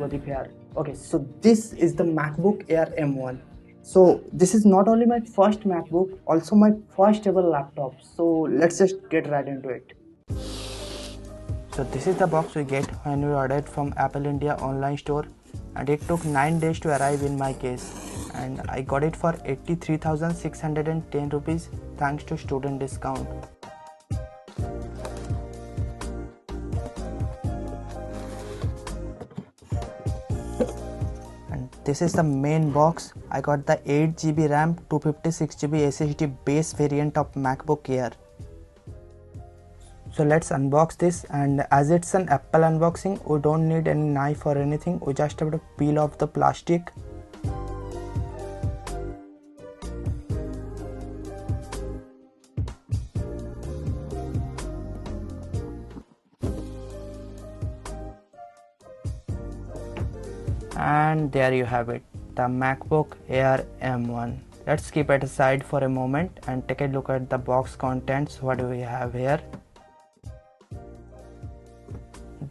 Subhadeep here. Okay, so this is the MacBook Air M1. So this is not only my first MacBook, also my first ever laptop. So let's just get right into it. So this is the box we get when we ordered from Apple India online store, and it took 9 days to arrive in my case, and I got it for 83,610 rupees thanks to student discount. And this is the main box. I got the 8GB RAM, 256GB SSD base variant of MacBook Air. So let's unbox this, and as it's an Apple unboxing, we don't need any knife or anything. We just have to peel off the plastic. And there you have it, the MacBook Air M1. Let's keep it aside for a moment and take a look at the box contents. What do we have here?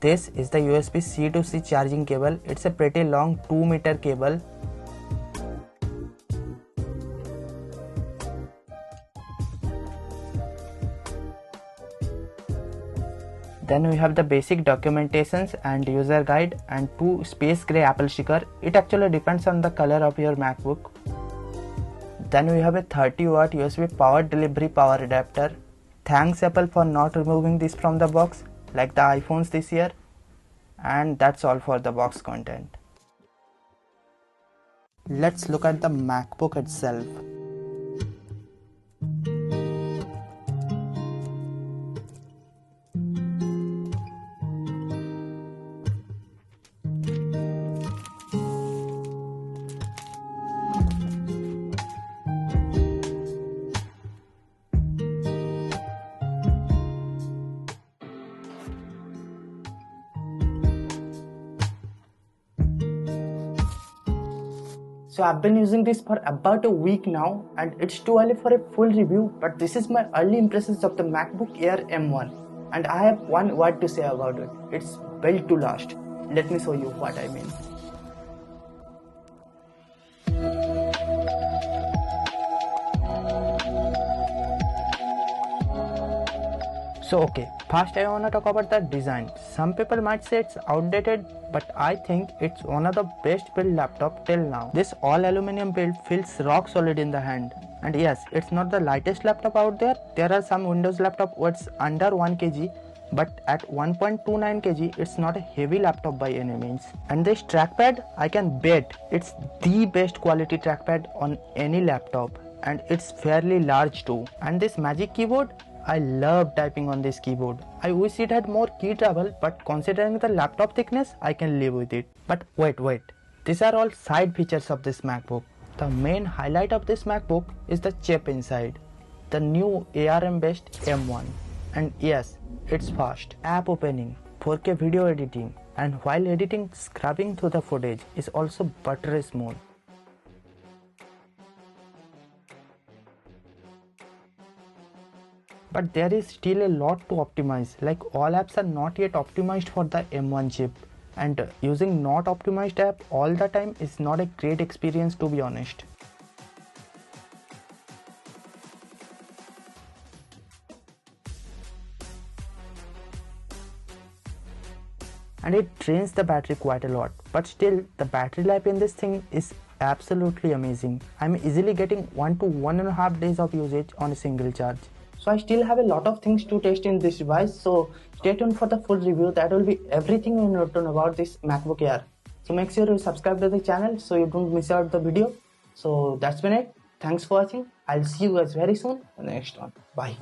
This is the USB-C to C charging cable. It's a pretty long 2-meter cable. Then we have the basic documentations and user guide and 2 space gray Apple sticker. It actually depends on the color of your MacBook. Then we have a 30-watt USB power delivery power adapter. Thanks Apple for not removing this from the box like the iPhones this year. And that's all for the box content. Let's look at the MacBook itself. So I've been using this for about a week now, and it's too early for a full review, but this is my early impressions of the MacBook Air M1, and I have one word to say about it. It's built to last. Let me show you what I mean. So okay, first I wanna talk about the design. Some people might say it's outdated, but I think it's one of the best built laptop till now. This all aluminum build feels rock solid in the hand. And yes, it's not the lightest laptop out there. There are some Windows laptop where it's under 1 kg, but at 1.29 kg, it's not a heavy laptop by any means. And this trackpad, I can bet it's the best quality trackpad on any laptop, and it's fairly large too. And this Magic Keyboard, I love typing on this keyboard. I wish it had more key travel, but considering the laptop thickness, I can live with it. But wait, these are all side features of this MacBook. The main highlight of this MacBook is the chip inside, the new ARM based M1. And yes, it's fast. App opening, 4K video editing, and while editing, scrubbing through the footage is also buttery smooth. But there is still a lot to optimize, like all apps are not yet optimized for the M1 chip, and using not optimized app all the time is not a great experience, to be honest. And it drains the battery quite a lot, but still the battery life in this thing is absolutely amazing. I'm easily getting 1 to 1.5 days of usage on a single charge. So I still have a lot of things to test in this device, so stay tuned for the full review. That will be everything you need to know about this MacBook Air. So make sure you subscribe to the channel so you don't miss out the video. So that's been it. Thanks for watching. I'll see you guys very soon in the next one. Bye.